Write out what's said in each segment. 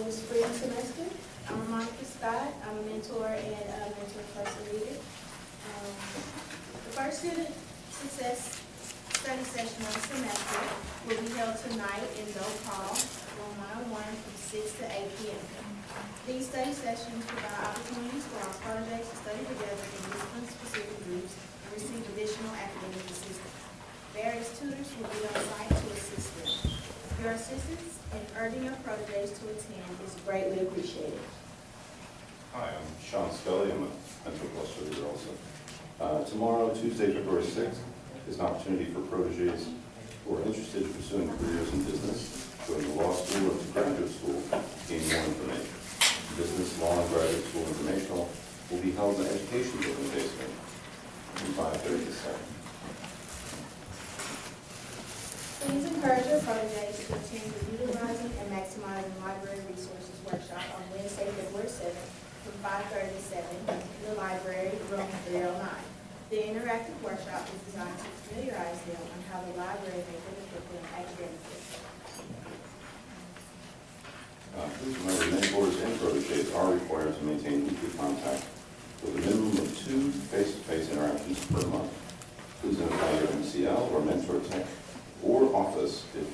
for the spring semester. I'm Monica Scott. I'm a mentor and a Mentor-Protégé. The first student success study session of the semester will be held tonight in Doak Hall, room 101 from 6 to 8 p.m. These study sessions provide opportunities for our projects to study together in discipline-specific groups and receive additional academic assistance. Various tutors will be on site to assist them. Your assistance in urging your proteges to attend is greatly appreciated. Hi, I'm Sean Scully. I'm a mentor cluster leader also. Tomorrow, Tuesday, February 6th, is an opportunity for proteges who are interested in pursuing careers in business, going to law school or to graduate school to gain more information. Business, law, and graduate school informational will be held in the education building basement from 5:30 to 7. Please encourage your proteges to attend the Utilizing and Maximizing Library Resources workshop on Wednesday, February 7th from 5:30 to 7 in the library, room 309. The interactive workshop is designed to familiarize them on how the library may benefit them academically. Please remember, mentors and proteges are required to maintain weekly contact with a minimum of 2 face-to-face interactions per month. Please notify your MCL or Mentor-Tech or office, if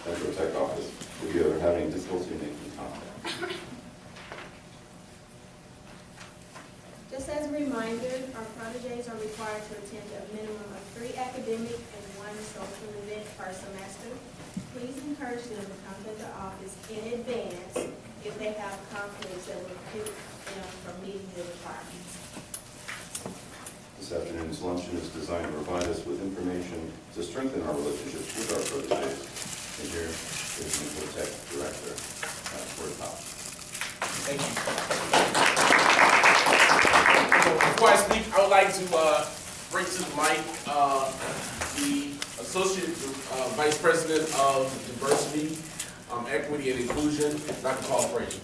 Mentor-Tech office, if you are having difficulty making contact. Just as a reminder, our proteges are required to attend a minimum of 3 academic and 1 social event per semester. Please encourage them to come to the office in advance if they have conflicts that will keep them from meeting the requirements. This afternoon's luncheon is designed to provide us with information to strengthen our relationships with our proteges. And here is the Mentor-Tech Director, Corey Powell. Thank you. Before I speak, I would like to bring to the mic the Associate Vice President of Diversity, Equity, and Inclusion, Dr. Paul Frazier.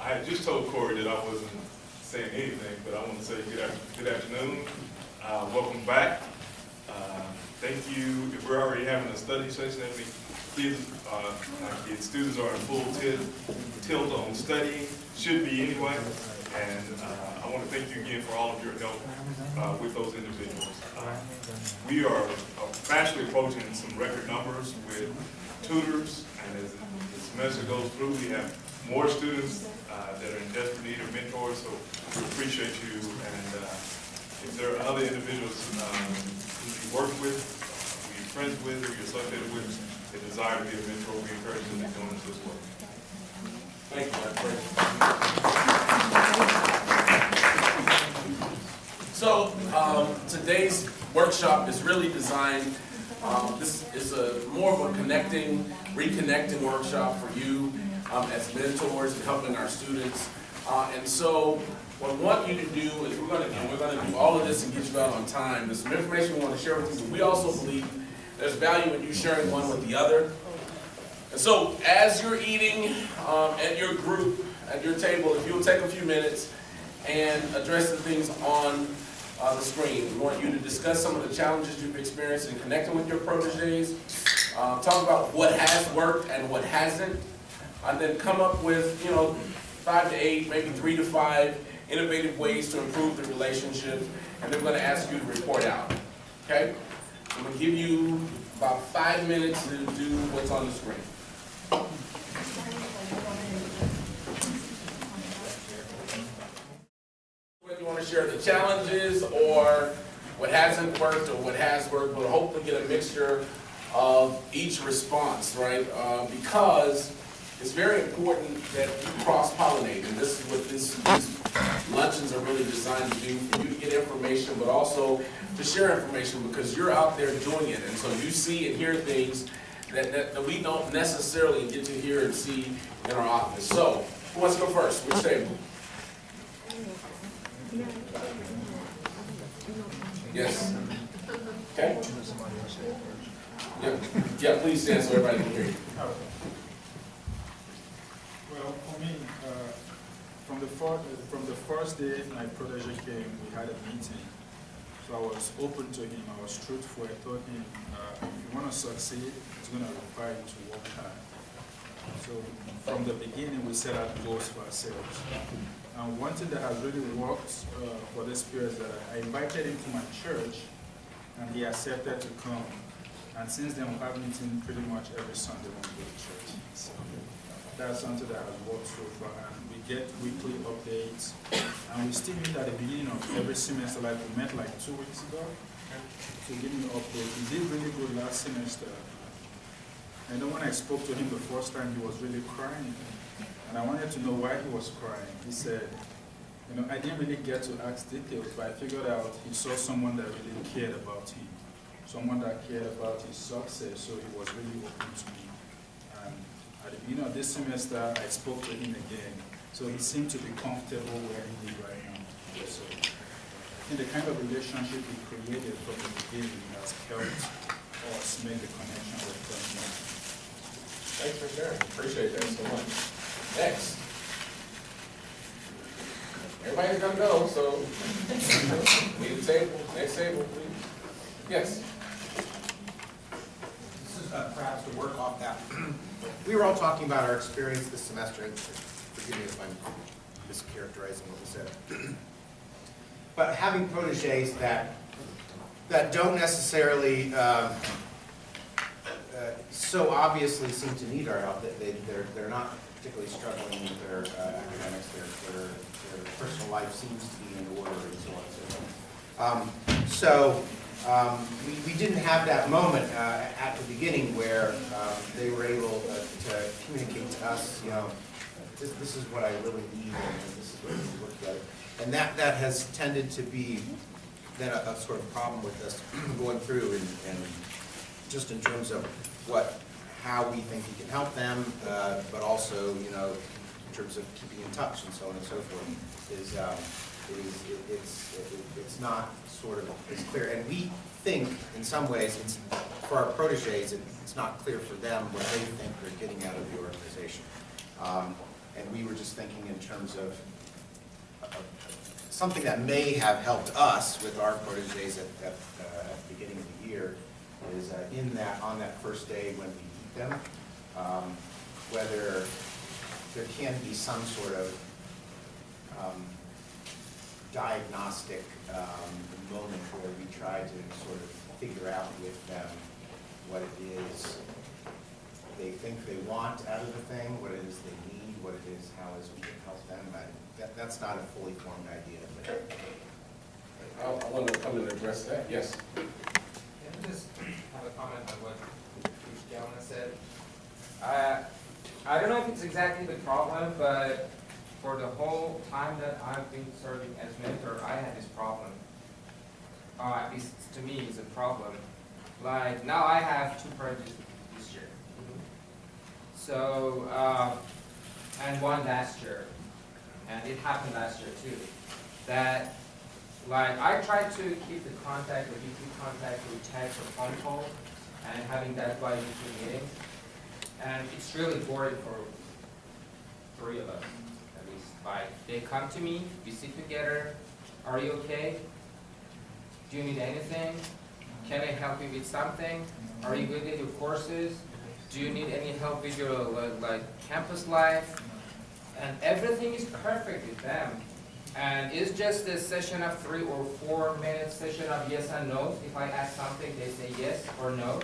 I had just told Corey that I wasn't saying anything, but I want to say good afternoon. Welcome back. Thank you. If we're already having a study session, that means students are in full tilt on studying, should be anyway. And I want to thank you again for all of your help with those individuals. We are fastly approaching some record numbers with tutors, and as the semester goes through, we have more students that are in desperate need of mentors, so we appreciate you. And if there are other individuals who you work with, who you're friends with, who you're associated with, that desire to be a mentor, we encourage them to join us as well. Thank you, Dr. Frazier. So today's workshop is really designed, this is more of a reconnecting workshop for you as mentors and helping our students. And so what I want you to do is we're going to do all of this and get you out on time. There's some information we want to share with you, but we also believe there's value in you sharing one with the other. And so as you're eating at your group, at your table, if you'll take a few minutes and address the things on the screen. We want you to discuss some of the challenges you've experienced in connecting with your proteges, talk about what has worked and what hasn't, and then come up with 5 to 8, maybe 3 to 5 innovative ways to improve the relationship, and then we're going to ask you to report out. Okay? I'm going to give you about 5 minutes to do what's on the screen. Whether you want to share the challenges or what hasn't worked or what has worked, we'll hopefully get a mixture of each response, right? Because it's very important that you cross-pollinate, and this is what these luncheons are really designed to do, for you to get information, but also to share information because you're out there doing it, and so you see and hear things that we don't necessarily get to hear and see in our office. So, who wants to go first? Which table? Yes. Okay. Yeah, please stand so everybody can hear you. Well, for me, from the first day my protege came, we had a meeting, So I was open to him, I was truthful. I told him, if you want to succeed, it's going to require you to work hard. So from the beginning, we set out goals for ourselves. And one thing that has really worked for this period is that I invited him to my church, and he accepted to come. And since then, we have meetings pretty much every Sunday when we go to church. So that's something that has worked so far. And we get weekly updates, and we still meet at the beginning of every semester, like we met like 2 weeks ago. So give me an update. He did really good last semester. And then when I spoke to him the first time, he was really crying. And I wanted to know why he was crying. He said, you know, I didn't really get to ask details, but I figured out he saw someone that really cared about him. Someone that cared about his success, so he was really open to me. And at the beginning of this semester, I spoke to him again. So he seemed to be comfortable where he is right now. So I think the kind of relationship we created from the beginning has helped us make the connection with them. Thanks for sharing. Appreciate that so much. Next. Everybody's gonna go, so leave the table. Next table, please. Yes. This is perhaps to work off that. We were all talking about our experience this semester, and forgive me if I'm mischaracterizing what we said. But having proteges that don't necessarily so obviously seem to need our help, that they're not particularly struggling with their academics, their personal life seems to be in order, and so on and so forth. We didn't have that moment at the beginning where they were able to communicate to us, you know, this is what I really need, and this is what we work together. And that has tended to be then a sort of problem with us going through, and just in terms of how we think we can help them, but also, you know, in terms of keeping in touch and so on and so forth, it's not sort of as clear. And we think, in some ways, for our proteges, it's not clear for them what they think they're getting out of the organization. And we were just thinking in terms of something that may have helped us with our proteges at the beginning of the year is on that first day when we meet them, whether there can be some sort of diagnostic moment where we try to sort of figure out with them what it is they think they want out of the thing, what it is they need, what it is, how is we can help them. That's not a fully formed idea. But I want to come and address that. Yes. Can I just have a comment on what each gentleman said? I don't know if it's exactly the problem, but for the whole time that I've been serving as mentor, I had this problem. At least to me, it's a problem. Like now I have 2 projects this year. So, and 1 last year. And it happened last year too. That, like, I try to keep the contact, the weekly contact with text or phone call, and having that by weekly meetings. And it's really boring for 3 of us, at least. Like, they come to me, we sit together. Are you okay? Do you need anything? Can I help you with something? Are you good with your courses? Do you need any help with your like campus life? And everything is perfect with them. And it's just a session of 3 or 4 minute session of yes and no. If I ask something, they say yes or no.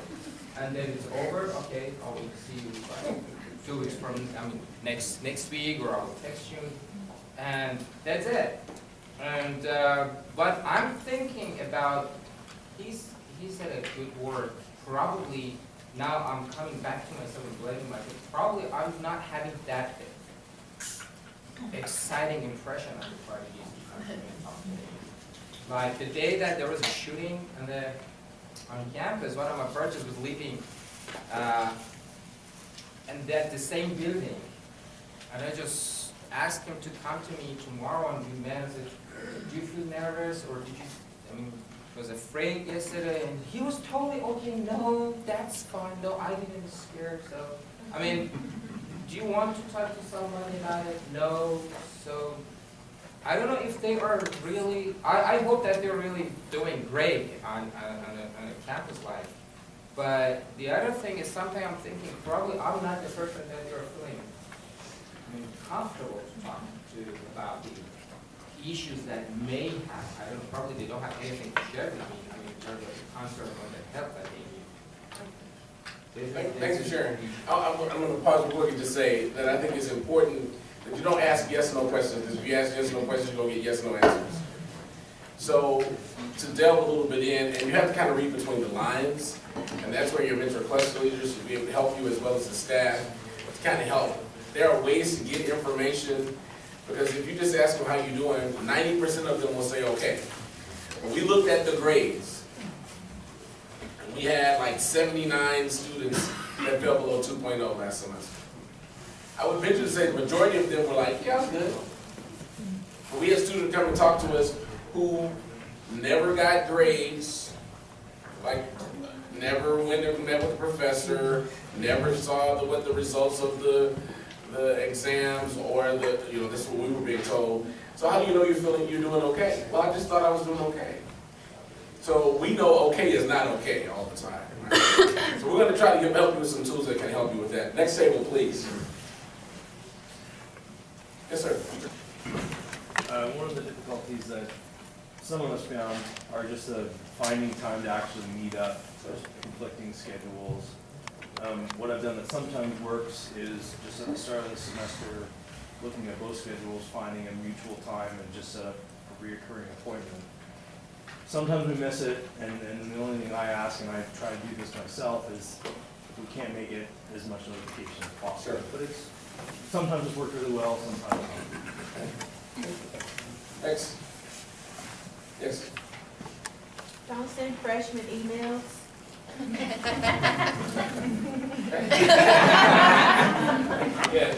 And then it's over. Okay, I will see you like 2 weeks from, next week, or I will text you. And that's it. And but I'm thinking about, he said a good word. Probably now I'm coming back to myself and blaming myself. Probably I'm not having that exciting impression of the Protege. Like the day that there was a shooting on campus, one of my projects was leaving, and that the same building, and I just asked him to come to me tomorrow, and we met. I said, "Do you feel nervous, or did you? Was afraid yesterday?" And he was totally okay. No, that's fine. No, I didn't scare. So, do you want to talk to somebody about it? No. So I don't know if they are really, I hope that they're really doing great on a campus life. But the other thing is something I'm thinking, probably I'm not the person that you're feeling comfortable to talk to about the issues that may have. I don't, probably they don't have anything to share with me, I mean, in terms of the concern or the help that they need. Thanks for sharing. I'm going to pause before you just say that I think it's important that you don't ask yes or no questions, because if you ask yes or no questions, you're going to get yes or no answers. So to delve a little bit in, and you have to kind of read between the lines, and that's where your mentor cluster leaders should be able to help you as well as the staff to kind of help. There are ways to get information, because if you just ask them how you're doing, 90% of them will say okay. When we looked at the grades, and we had like 79 students that fell below 2.0 last semester. I would venture to say the majority of them were like, yeah, I'm good. But we had students come and talk to us who never got grades, like never went and met with the professor, never saw what the results of the exams or this is what we were being told. So how do you know you're doing okay? Well, I just thought I was doing okay. So we know okay is not okay all the time. Right? So we're going to try to help you with some tools that can help you with that. Next table, please. Yes, sir. One of the difficulties that some of us found are just finding time to actually meet up, such conflicting schedules. What I've done that sometimes works is just at the start of the semester, looking at both schedules, finding a mutual time, and just set up a reoccurring appointment. Sometimes we miss it, and the only thing I ask, and I try to do this myself, is if we can't make it, as much notification as possible. Sure. But sometimes it's worked really well, sometimes not. Thanks. Yes. Don't send freshman emails. Yes.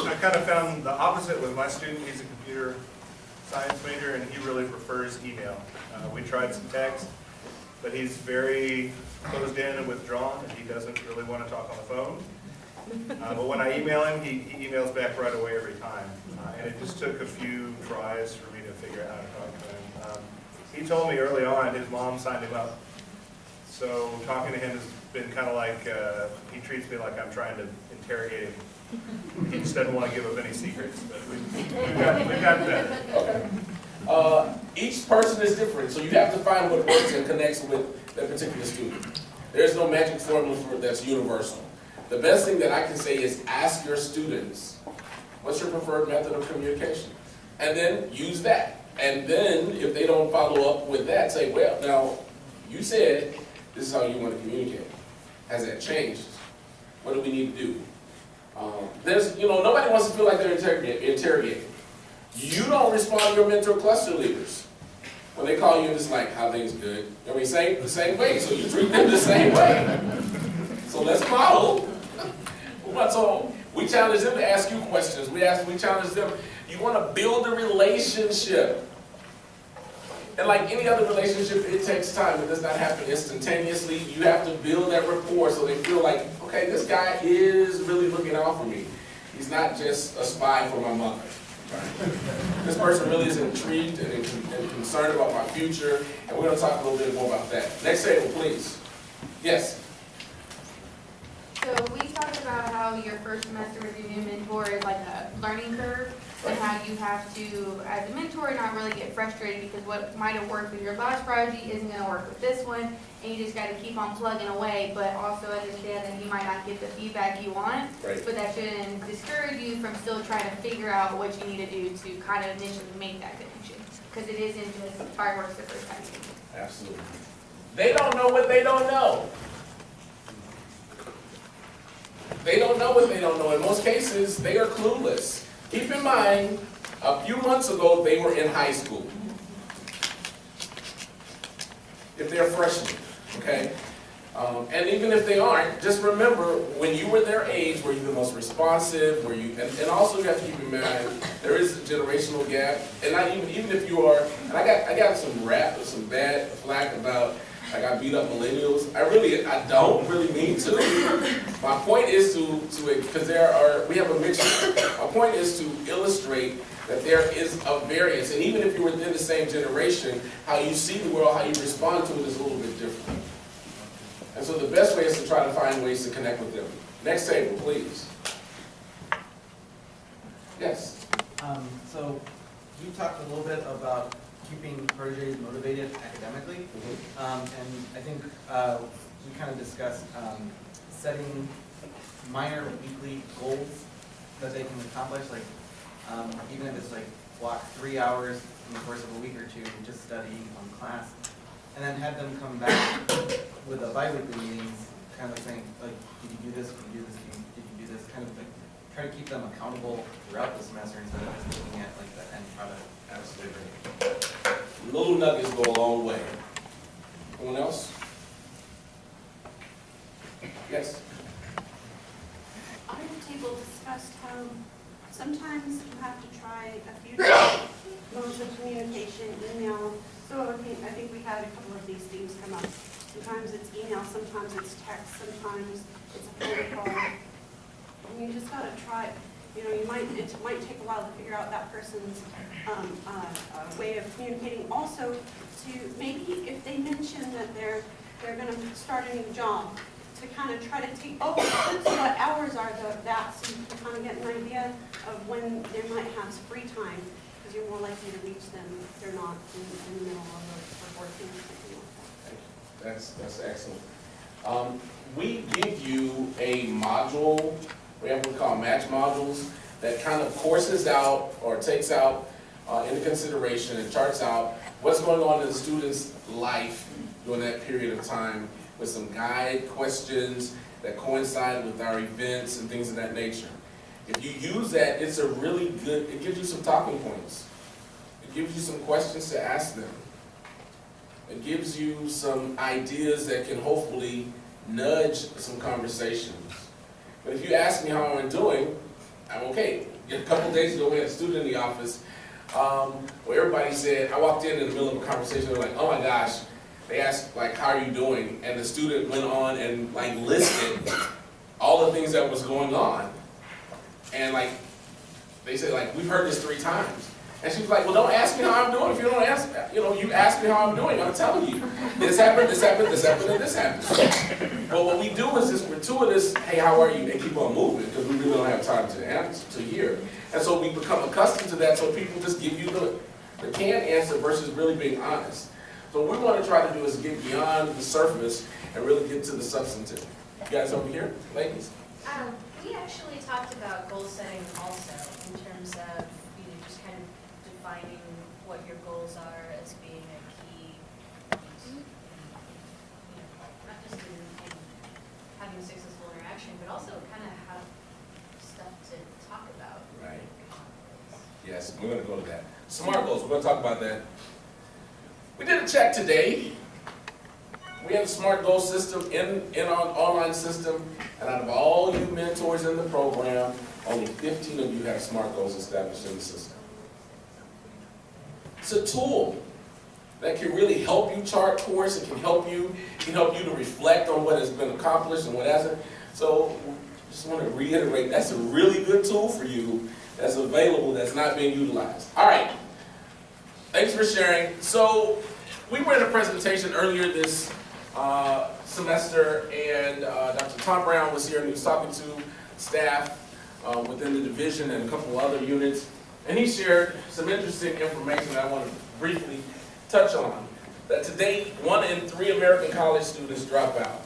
I kind of found the opposite with my student. He's a computer science major, and he really prefers email. We tried some text, but he's very closed in and withdrawn, and he doesn't really want to talk on the phone. But when I email him, he emails back right away every time. And it just took a few tries for me to figure out how to talk to him. He told me early on his mom signed him up. So talking to him has been kind of like, he treats me like I'm trying to interrogate him. He just doesn't want to give up any secrets, but we've gotten better. Okay. Each person is different, so you have to find what works and connects with that particular student. There's no magic formula that's universal. The best thing that I can say is ask your students, what's your preferred method of communication? And then use that. And then if they don't follow up with that, say, well, now, you said this is how you want to communicate. Has that changed? What do we need to do? Nobody wants to feel like they're interrogated. You don't respond to your mentor cluster leaders. When they call you and it's like, how things good? I mean, the same way, so you treat them the same way. So let's model. So we challenge them to ask you questions. We challenge them, you want to build a relationship. And like any other relationship, it takes time. It does not happen instantaneously. You have to build that rapport so they feel like, okay, this guy is really looking out for me. He's not just a spy for my mother. Right? This person really is intrigued and concerned about my future, and we're going to talk a little bit more about that. Next table, please. Yes? So we talked about how your first semester with your new mentor is like a learning curve, and how you have to, as a mentor, not really get frustrated because what might have worked with your last project isn't going to work with this one, and you just got to keep on plugging away, but also understand that you might not get the feedback you want, Right. but that shouldn't discourage you from still trying to figure out what you need to do to kind of initially make that connection, because it isn't just fireworks the first time you do it. Absolutely. They don't know what they don't know. They don't know what they don't know. In most cases, they are clueless. Keep in mind, a few months ago, they were in high school. If they're freshmen, okay? And even if they aren't, just remember, when you were their age, were you the most responsive? Were you? And also you have to keep in mind, there is a generational gap. And not even if you are, and I got some bad flack about like I beat up millennials. I don't really mean to. My point is because we have a mixture. My point is to illustrate that there is a variance, and even if you're within the same generation, how you see the world, how you respond to it is a little bit different. And so the best way is to try to find ways to connect with them. Next table, please. Yes. So you talked a little bit about keeping proteges motivated academically, and I think we kind of discussed setting minor weekly goals that they can accomplish, like even if it's like block 3 hours in the course of a week or two, just studying on class, and then have them come back with a bi-weekly meetings, kind of like saying, like, did you do this, did you do this, did you do this, kind of like try to keep them accountable throughout the semester instead of just looking at like the end product. Absolutely. Little nuggets go a long way. Anyone else? Yes. Our table discussed how sometimes you have to try a few different modes of communication, email. So I think we had a couple of these themes come up. Sometimes it's email, sometimes it's text, sometimes it's a phone call. And you just gotta try, it might take a while to figure out that person's way of communicating. Also, to maybe if they mention that they're gonna start a new job, to kind of try to take, so what hours are that, so you can kind of get an idea of when they might have free time, because you're more likely to reach them if they're not in the middle of working or something like that. That's excellent. We give you a module, we have what we call match modules, that kind of courses out or takes out into consideration and charts out what's going on in the student's life during that period of time, with some guide questions that coincide with our events and things of that nature. If you use that, it's a really good, it gives you some talking points. It gives you some questions to ask them. It gives you some ideas that can hopefully nudge some conversations. But if you ask me how I'm doing, I'm okay. A couple of days ago, we had a student in the office where everybody said, I walked in the middle of a conversation, they're like, oh my gosh, they asked, like, how are you doing? And the student went on and, like, listed all the things that was going on. And, like, they said, like, we've heard this 3 times. And she was like, well, don't ask me how I'm doing. If you don't ask, you ask me how I'm doing, I'm telling you. This happened, this happened, this happened, and this happened. But what we do is this gratuitous, hey, how are you? And keep on moving, because we really don't have time to answer, to hear. And so we become accustomed to that, so people just give you the canned answer versus really being honest. So what we want to try to do is get beyond the surface and really get to the substantive. You guys over here, ladies? We actually talked about goal setting also in terms of just kind of defining what your goals are as being a key piece. Not just in having a successful interaction, but also kind of have stuff to talk about. Right. Yes, we're going to go to that. SMART goals, we're going to talk about that. We did a check today. We have a SMART goal system in our online system, and out of all you mentors in the program, only 15 of you have SMART goals established in the system. It's a tool that can really help you chart course. It can help you to reflect on what has been accomplished and what hasn't. So just want to reiterate, that's a really good tool for you that's available, that's not being utilized. All right. Thanks for sharing. So we were in a presentation earlier this semester, and Dr. Tom Brown was here, and he was talking to staff within the division and a couple of other units, and he shared some interesting information that I want to briefly touch on. That today, 1 in 3 American college students drop out.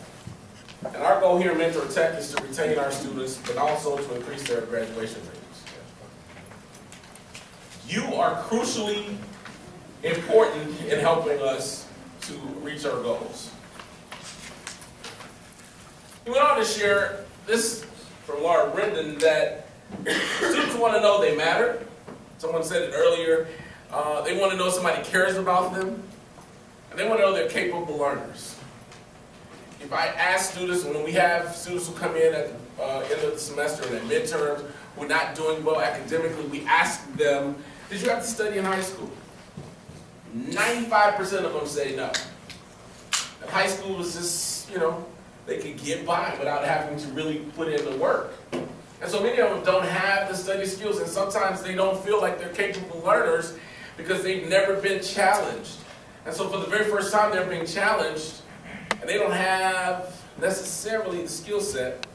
And our goal here at Mentor-Tech is to retain our students, but also to increase their graduation rates. You are crucially important in helping us to reach our goals. He went on to share this from Laura Brendan, that students want to know they matter. Someone said it earlier. They want to know somebody cares about them. And they want to know they're capable learners. If I ask students, when we have students who come in at the end of the semester and at midterms who are not doing well academically, we ask them, did you have to study in high school? 95% of them say no. And high school was just, they could get by without having to really put in the work. And so many of them don't have the study skills, and sometimes they don't feel like they're capable learners because they've never been challenged. And so for the very first time they're being challenged, and they don't have necessarily the skill set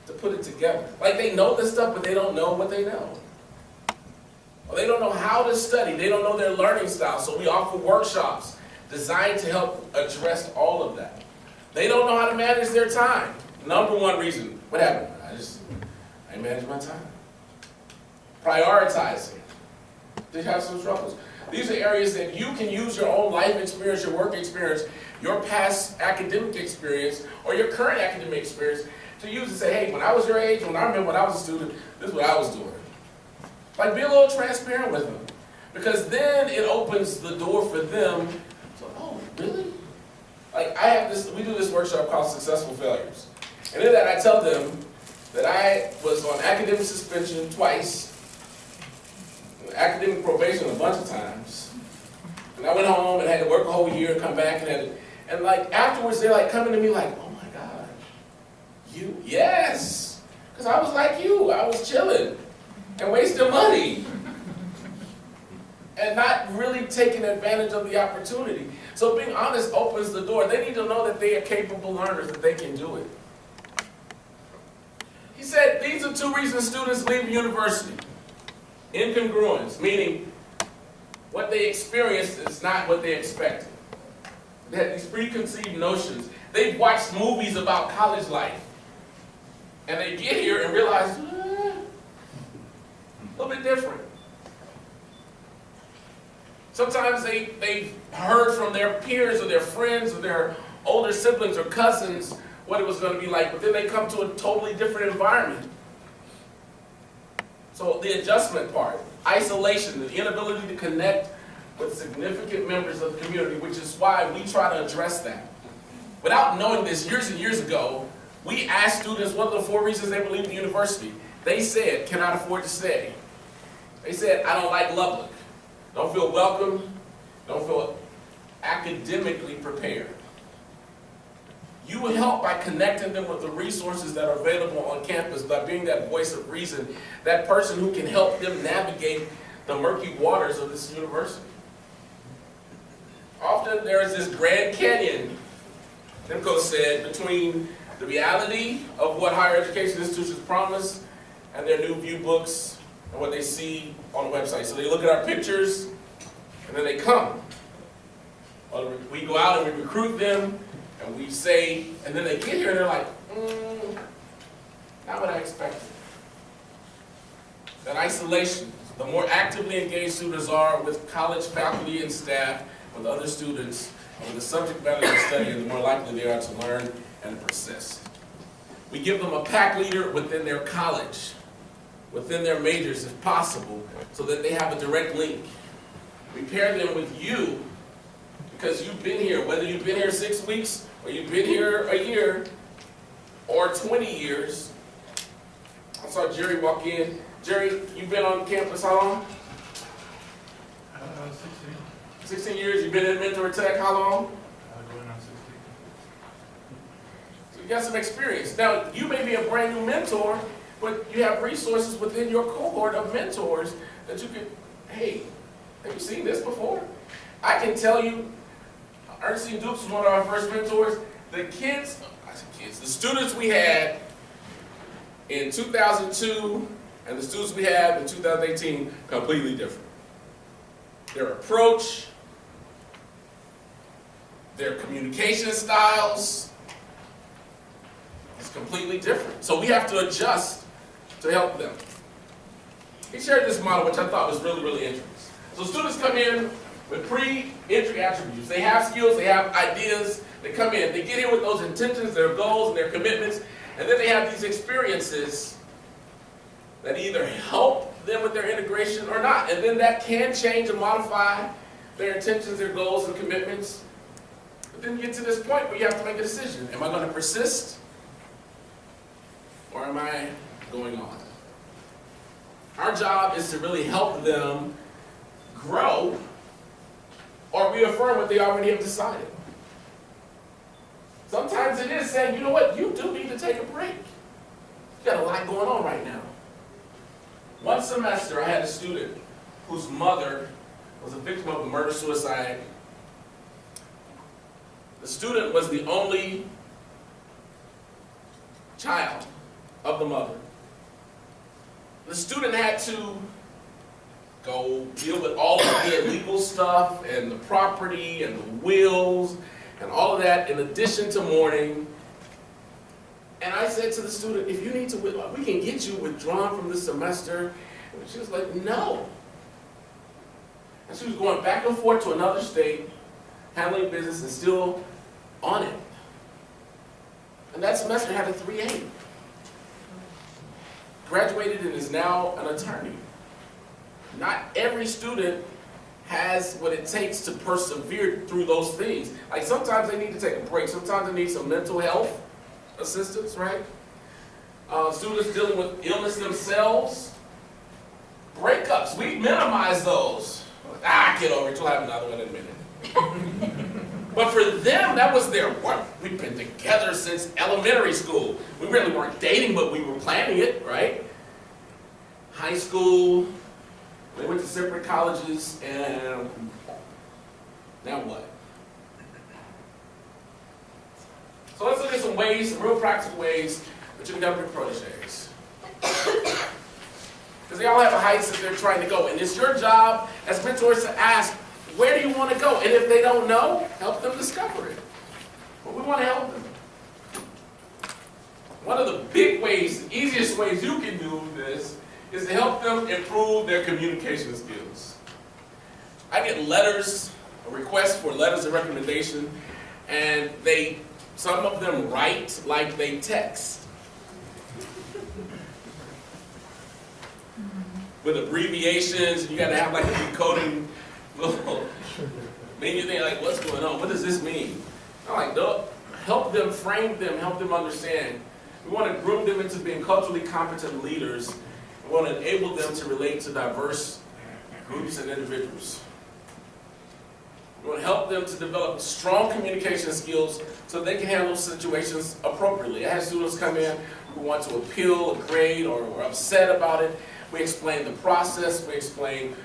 to put it together. Like they know this stuff, but they don't know what they know. Or they don't know how to study. They don't know their learning style. So we offer workshops designed to help address all of that. They don't know how to manage their time. Number one reason. What happened? I manage my time. Prioritizing. They have some struggles. These are areas that you can use your own life experience, your work experience, your past academic experience, or your current academic experience to use and say, hey, when I was your age, when I remember when I was a student, this is what I was doing. Like, be a little transparent with them. Because then it opens the door for them to, oh, really? Like, we do this workshop called Successful Failures. And in that, I tell them that I was on academic suspension twice, academic probation a bunch of times. And I went home and had to work a whole year and come back and like afterwards they're like coming to me like, oh my God, you? Yes. Because I was like you. I was chilling and wasting money and not really taking advantage of the opportunity. So being honest opens the door. They need to know that they are capable learners, that they can do it. He said these are 2 reasons students leave university. Incongruence, meaning what they experienced is not what they expected. They had these preconceived notions. They've watched movies about college life. And they get here and realize, a little bit different. Sometimes they've heard from their peers or their friends or their older siblings or cousins what it was going to be like, but then they come to a totally different environment. So the adjustment part, isolation, the inability to connect with significant members of the community, which is why we try to address that. Without knowing this, years and years ago, we asked students what are the 4 reasons they would leave the university. They said, cannot afford to stay. They said, I don't like Lubbock. Don't feel welcome. Don't feel academically prepared. You will help by connecting them with the resources that are available on campus, by being that voice of reason, that person who can help them navigate the murky waters of this university. Often there is this Grand Canyon, Nimco said, between the reality of what higher education institutions promise and their new view books and what they see on the website. So they look at our pictures and then they come. Or we go out and we recruit them and we say, and then they get here and they're like, not what I expected. That isolation, the more actively engaged students are with college faculty and staff, with other students, and with the subject matter they're studying, the more likely they are to learn and persist. We give them a pack leader within their college, within their majors if possible, so that they have a direct link. We pair them with you, because you've been here, whether you've been here 6 weeks, or you've been here a year, or 20 years. I saw Jerry walk in. Jerry, you've been on campus how long? 16 years. You've been in Mentor-Protégé how long? Going on 16. So you got some experience. Now, you may be a brand new mentor, but you have resources within your cohort of mentors that you can, hey, have you seen this before? I can tell you, Ernestine Dukes was one of our first mentors. The students we had in 2002 and the students we have in 2018, completely different. Their approach, their communication styles is completely different. So we have to adjust to help them. He shared this model, which I thought was really, really interesting. So students come in with pre-entry attributes. They have skills, they have ideas, they come in, they get in with those intentions, their goals, and their commitments, and then they have these experiences that either help them with their integration or not. And then that can change and modify their intentions, their goals, and commitments. But then you get to this point where you have to make a decision. Am I going to persist? Or am I going on? Our job is to really help them grow or reaffirm what they already have decided. Sometimes it is saying, you know what, you do need to take a break. You got a lot going on right now. One semester, I had a student whose mother was a victim of a murder-suicide. The student was the only child of the mother. The student had to go deal with all of the illegal stuff and the property and the wills and all of that in addition to mourning. And I said to the student, if you need to, we can get you withdrawn from this semester. And she was like, no. And she was going back and forth to another state, handling business and still on it. And that semester had a 3.8. Graduated and is now an attorney. Not every student has what it takes to persevere through those things. Like sometimes they need to take a break. Sometimes they need some mental health assistance, right? Students dealing with illness themselves. Breakups, we minimize those. Get over it, you'll have another one in a minute. But for them, that was their work. We've been together since elementary school. We really weren't dating, but we were planning it, right? High school, they went to separate colleges, and now what? So let's look at some ways, some real practical ways that you can help your proteges. Because they all have a heights that they're trying to go. And it's your job as mentors to ask, where do you want to go? And if they don't know, help them discover it. But we want to help them. One of the big ways, the easiest ways you can do this is to help them improve their communication skills. I get letters, a request for letters of recommendation, and some of them write like they text. With abbreviations, and you got to have like a decoding little. Then you think like, what's going on? What does this mean? I'm like, no, help them frame them, help them understand. We want to groom them into being culturally competent leaders. We want to enable them to relate to diverse groups and individuals. We want to help them to develop strong communication skills so they can handle situations appropriately. I have students come in who want to appeal a grade or are upset about it. We explain the process, we explain,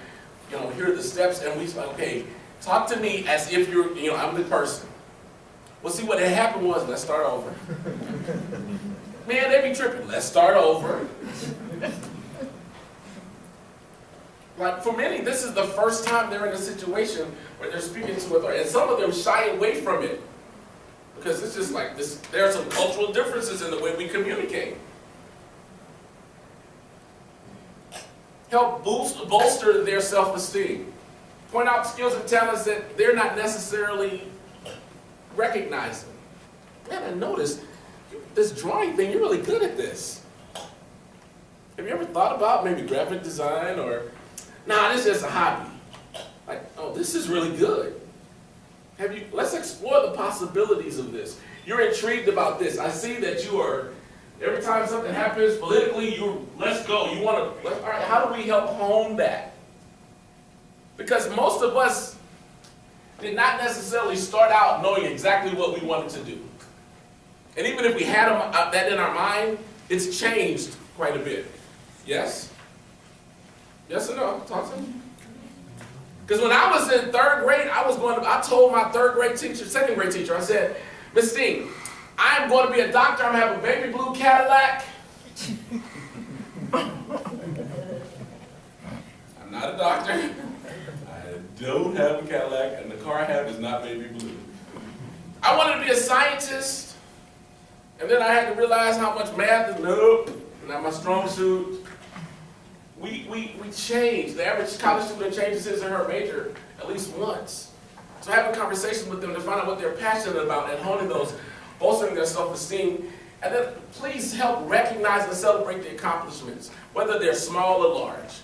here are the steps, and we say, okay, talk to me as if you're, I'm the person. Well, see, what had happened was, let's start over. Man, they be tripping. Let's start over. Like, for many, this is the first time they're in a situation where they're speaking to authority. And some of them shy away from it. Because it's just like this. There are some cultural differences in the way we communicate. Help bolster their self-esteem. Point out skills and talents that they're not necessarily recognizing. Man, I noticed this drawing thing, you're really good at this. Have you ever thought about maybe graphic design or, nah, this is just a hobby. Like, oh, this is really good. Let's explore the possibilities of this. You're intrigued about this. I see that you are, every time something happens politically, let's go. All right, how do we help hone that? Because most of us did not necessarily start out knowing exactly what we wanted to do. And even if we had that in our mind, it's changed quite a bit. Yes? Yes or no? Talk to me. Because when I was in third grade, I told my second grade teacher, I said, Miss Steen, I'm going to be a doctor. I'm going to have a baby blue Cadillac. I'm not a doctor. I don't have a Cadillac, and the car I have is not baby blue. I wanted to be a scientist, and then I had to realize how much math is not my strong suit. We change. The average college student changes his or her major at least once. So having conversations with them to find out what they're passionate about and honing those, bolstering their self-esteem, and then please help recognize and celebrate the accomplishments, whether they're small or large.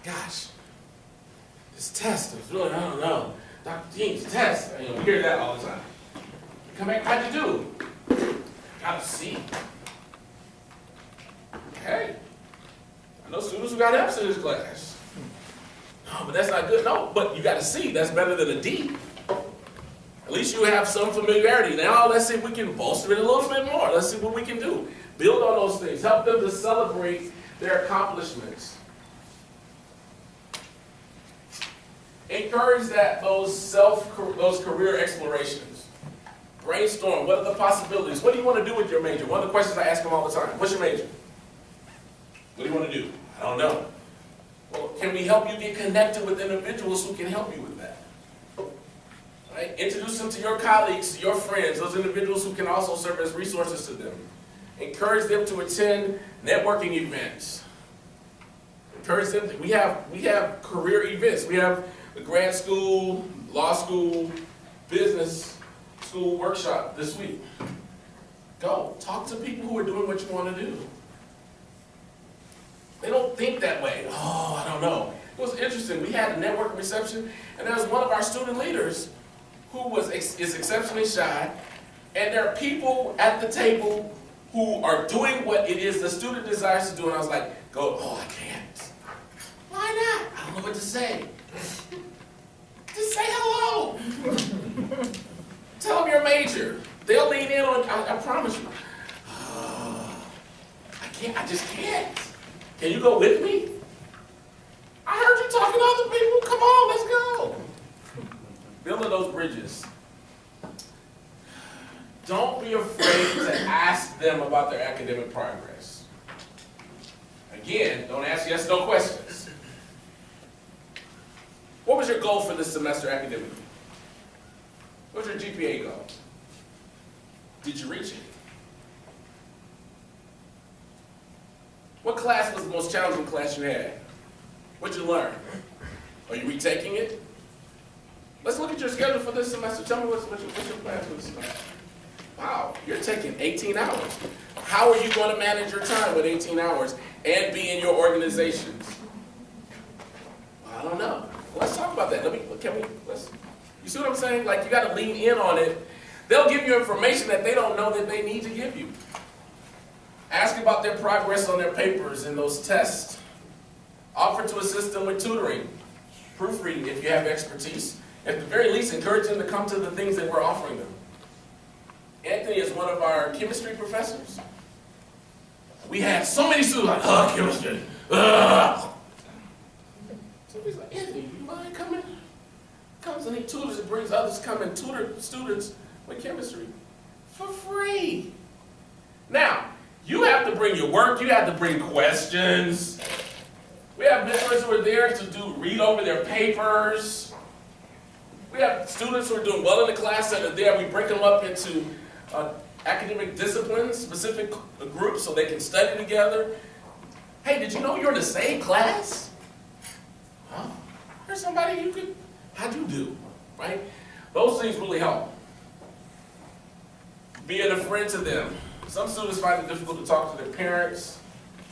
Gosh, this test is really, I don't know. Dr. Dean's test, we hear that all the time. Come back, how'd you do? Got a C. Okay. I know students who got F's in this class. No, but that's not good. No, but you got a C. That's better than a D. At least you have some familiarity. Now let's see if we can bolster it a little bit more. Let's see what we can do. Build on those things. Help them to celebrate their accomplishments. Encourage those career explorations. Brainstorm. What are the possibilities? What do you want to do with your major? One of the questions I ask them all the time. What's your major? What do you want to do? I don't know. Well, can we help you get connected with individuals who can help you with that? Right? Introduce them to your colleagues, your friends, those individuals who can also serve as resources to them. Encourage them to attend networking events. Encourage them. We have career events. We have the grad school, law school, business school workshop this week. Go. Talk to people who are doing what you want to do. They don't think that way. Oh, I don't know. It was interesting. We had a networking reception, and there was one of our student leaders who is exceptionally shy, and there are people at the table who are doing what it is the student desires to do, and I was like, go, oh, I can't. Why not? I don't know what to say. Just say hello. Tell them your major. They'll lean in on, I promise you. Oh, I just can't. Can you go with me? I heard you talking to other people. Come on, let's go. Building those bridges. Don't be afraid to ask them about their academic progress. Again, don't ask yes, no questions. What was your goal for this semester academically? What was your GPA goal? Did you reach it? What class was the most challenging class you had? What'd you learn? Are you retaking it? Let's look at your schedule for this semester. Tell me what's your plan for this semester. Wow, you're taking 18 hours. How are you going to manage your time with 18 hours and be in your organizations? Well, I don't know. Let's talk about that. You see what I'm saying? Like, you got to lean in on it. They'll give you information that they don't know that they need to give you. Ask about their progress on their papers and those tests. Offer to assist them with tutoring, proofreading if you have expertise. At the very least, encourage them to come to the things that we're offering them. Anthony is one of our chemistry professors. We had so many students like, oh, chemistry. So he's like, Anthony, you mind coming? Comes and he tutors and brings others to come and tutor students with chemistry for free. Now, you have to bring your work. You have to bring questions. We have mentors who are there to read over their papers. We have students who are doing well in the class that are there. We break them up into academic disciplines, specific groups, so they can study together. Hey, did you know you're in the same class? Oh, there's somebody how'd you do, right? Those things really help. Being a friend to them. Some students find it difficult to talk to their parents,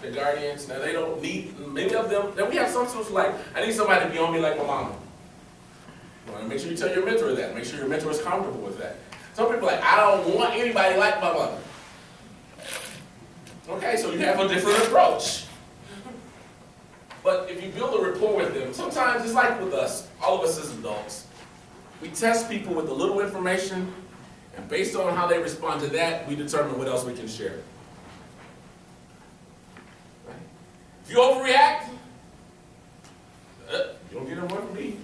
their guardians. Now they don't need, many of them, then we have some students who are like, I need somebody to be on me like my mama. You want to make sure you tell your mentor that. Make sure your mentor is comfortable with that. Some people are like, I don't want anybody like my mother. Okay, so you have a different approach. But if you build a rapport with them, sometimes it's like with us, all of us as adults. We test people with a little information, and based on how they respond to that, we determine what else we can share. Right? If you overreact, you don't get a word from me.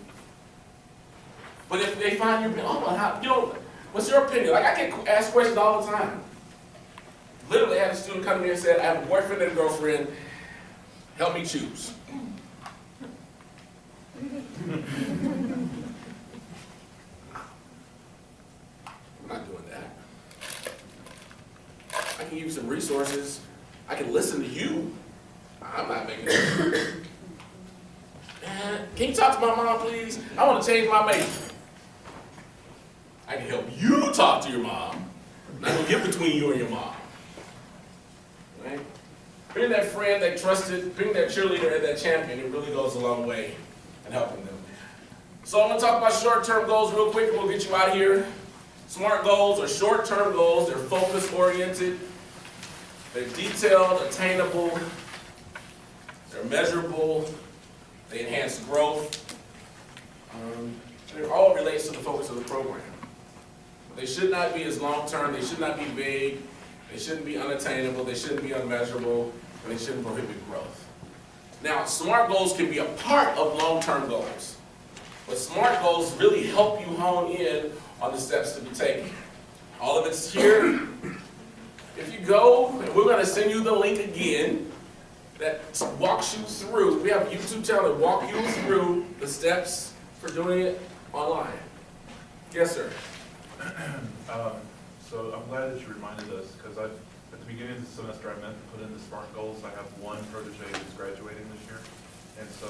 But if they find you, what's your opinion? Like, I get asked questions all the time. Literally, I had a student come to me and said, I have a boyfriend and a girlfriend, help me choose. I'm not doing that. I can give you some resources. I can listen to you. I'm not making it. Man, can you talk to my mom, please? I want to change my major. I can help you talk to your mom. I'm not going to get between you and your mom. Right? Being that friend, that trusted, being that cheerleader and that champion, it really goes a long way in helping them. So I'm going to talk about short-term goals real quick, and we'll get you out of here. SMART goals are short-term goals. They're focus-oriented. They're detailed, attainable. They're measurable. They enhance growth. And it all relates to the focus of the program. They should not be as long-term, they should not be vague, they shouldn't be unattainable, they shouldn't be unmeasurable, and they shouldn't prohibit growth. Now, SMART goals can be a part of long-term goals, but SMART goals really help you hone in on the steps to be taken. All of it's here. If you go, and we're going to send you the link again that walks you through. We have a YouTube channel that walks you through the steps for doing it online. Yes, sir. So I'm glad that you reminded us, because at the beginning of the semester I meant to put in the SMART goals. I have one protege who's graduating this year, and so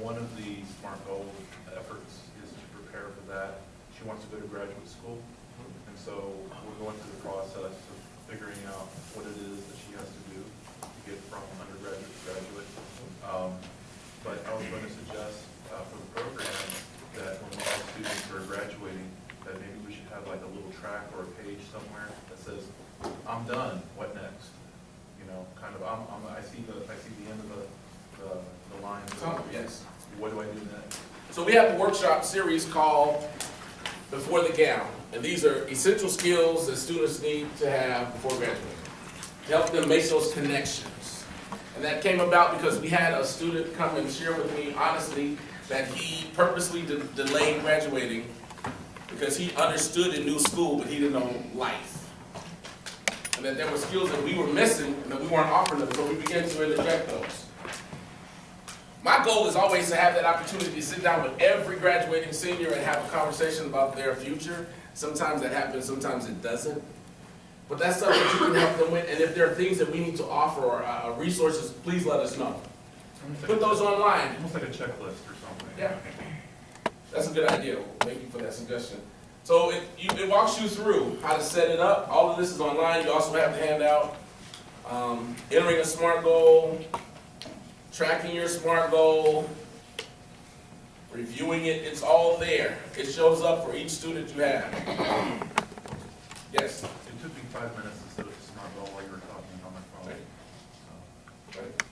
one of the SMART goal efforts is to prepare for that. She wants to go to graduate school, and so we're going through the process of figuring out what it is that she has to do to get from undergraduate to graduate. But I was going to suggest for the program that when all students are graduating, that maybe we should have like a little track or a page somewhere that says, "I'm done. What next?" You know, kind of. I see the end of the line. Yes. What do I do next? So we have a workshop series called Before the Gown, and these are essential skills that students need to have before graduating to help them make those connections. And that came about because we had a student come and share with me honestly that he purposely delayed graduating because he understood and knew school, but he didn't know life. And that there were skills that we were missing and that we weren't offering them, so we began to interject those. My goal is always to have that opportunity to sit down with every graduating senior and have a conversation about their future. Sometimes that happens, sometimes it doesn't. But that's something that you can help them with, and if there are things that we need to offer or resources, please let us know. Put those online. Almost like a checklist or something. Yeah. That's a good idea. Thank you for that suggestion. So it walks you through how to set it up. All of this is online. You also have the handout. Entering a SMART goal, tracking your SMART goal, reviewing it. It's all there. It shows up for each student you have. Yes? It took me 5 minutes to set up the SMART goal while you were talking on my phone.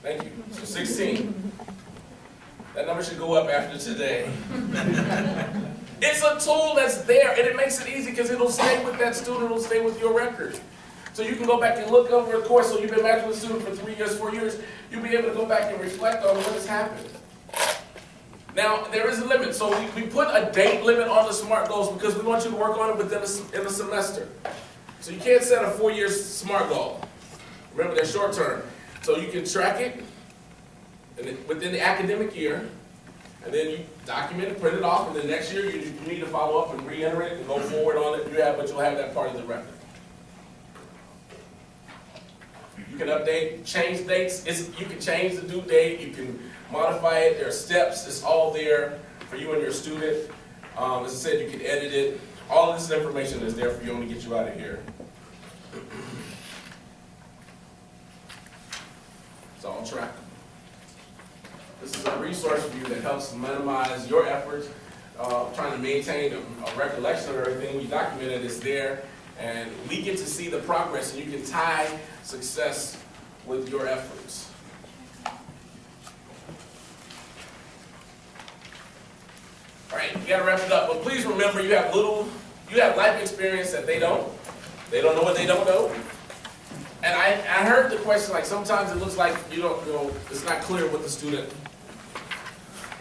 Thank you. So 16. That number should go up after today. It's a tool that's there, and it makes it easy because it'll stay with that student, it'll stay with your record. So you can go back and look over a course, so you've been matching with a student for 3 years, 4 years, you'll be able to go back and reflect on what has happened. Now, there is a limit, so we put a date limit on the SMART goals because we want you to work on it within a semester. So you can't set a 4-year SMART goal. Remember, they're short term. So you can track it within the academic year, and then you document it, print it off, and then next year you need to follow up and re-enter it and go forward on it. But you'll have that part of the record. You can update, change dates. You can change the due date. You can modify it. There are steps. It's all there for you and your student. As I said, you can edit it. All of this information is there for you to get you out of here. It's all track. This is a resource for you that helps minimize your efforts, trying to maintain a recollection of everything. We document it, it's there, and we get to see the progress, and you can tie success with your efforts. All right, you gotta wrap it up, but please remember you have life experience that they don't. They don't know what they don't know. And I heard the question, like sometimes it looks like you don't know, it's not clear what the student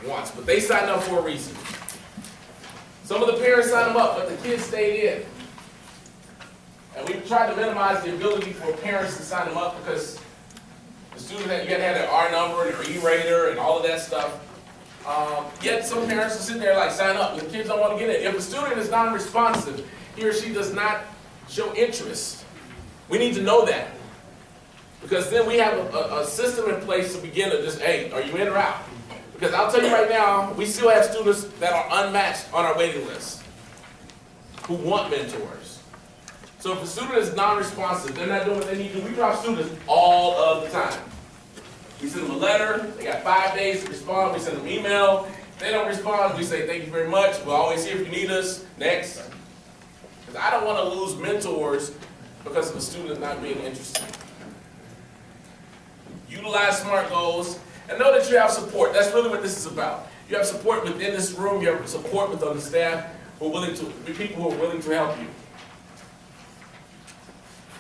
wants, but they signed up for a reason. Some of the parents signed them up, but the kids stayed in. And we tried to minimize the ability for parents to sign them up because the student you got to have their R number and their E-rater and all of that stuff. Yet some parents are sitting there like sign up and the kids don't want to get in. If a student is non-responsive, he or she does not show interest, we need to know that. Because then we have a system in place to begin to just, hey, are you in or out? Because I'll tell you right now, we still have students that are unmatched on our waiting list who want mentors. So if a student is non-responsive, they're not doing what they need to do, we drop students all of the time. We send them a letter, they got 5 days to respond, we send them an email. If they don't respond, we say thank you very much, we're always here if you need us, next. Because I don't want to lose mentors because of a student not being interested. Utilize SMART goals and know that you have support. That's really what this is about. You have support within this room, you have support within the staff who are willing to, people who are willing to help you.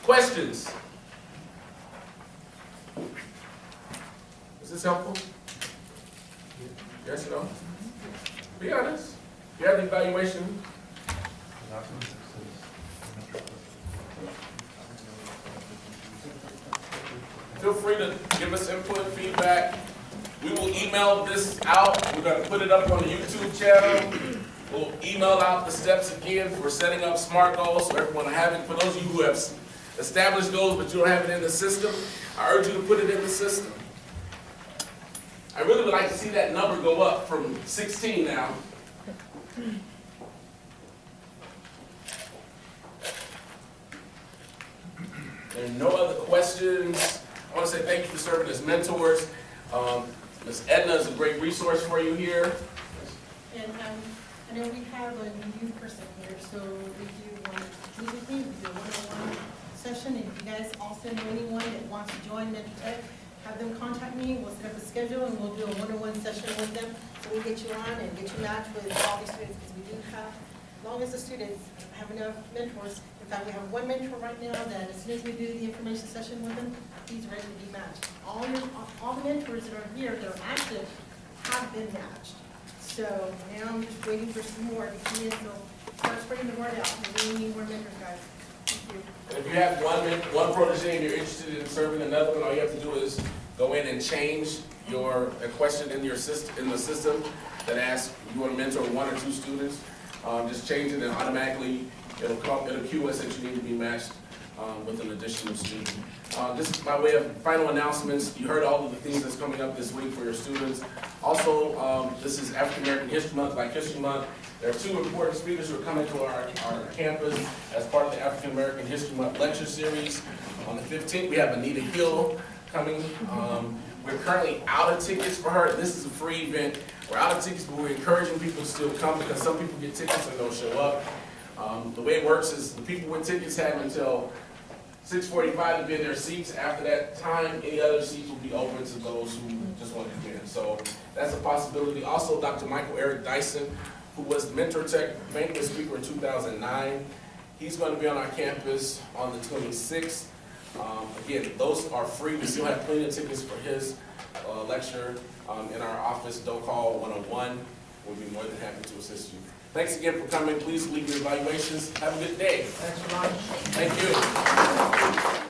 Questions? Is this helpful? Yes or no? Be honest. You have the evaluation. Feel free to give us input, feedback. We will email this out. We're going to put it up on the YouTube channel. We'll email out the steps again for setting up SMART goals so everyone will have it. For those of you who have established goals but you don't have it in the system, I urge you to put it in the system. I really would like to see that number go up from 16 now. There are no other questions. I want to say thank you for serving as mentors. Ms. Edna is a great resource for you here. And I know we have a new person here, so we do want to meet with me, we do a one-on-one session. And if you guys also know anyone that wants to join Mentor-Protege, have them contact me. We'll set up a schedule and we'll do a one-on-one session with them. So we'll get you on and get you matched with all these students, because we do have, as long as the students have enough mentors. In fact, we have one mentor right now that as soon as we do the information session with him, he's ready to be matched. All the mentors that are here that are active have been matched. So now I'm just waiting for some more to come in, so start spreading the word out. We really need more mentors, guys. Thank you. And if you have one protege and you're interested in serving another one, all you have to do is go in and change a question in your in the system that asks you want to mentor one or two students. Just change it and automatically it'll cue us that you need to be matched with an additional student. Just by way of final announcements, you heard all of the things that's coming up this week for your students. Also, this is African American History Month, Black History Month. There are two important speakers who are coming to our campus as part of the African American History Month lecture series. On the 15th, we have Anita Hill coming. We're currently out of tickets for her. This is a free event. We're out of tickets, but we're encouraging people to still come because some people get tickets and don't show up. The way it works is the people with tickets have until 6:45 to be in their seats. After that time, any other seats will be open to those who just want to get in. So that's a possibility. Also, Dr. Michael Eric Dyson, who was the Mentor-Tech banquet speaker in 2009. He's going to be on our campus on the 26th. Again, those are free. We still have plenty of tickets for his lecture in our office. Don't call 101. We'll be more than happy to assist you. Thanks again for coming. Please leave your evaluations. Have a good day. Thanks for lunch. Thank you.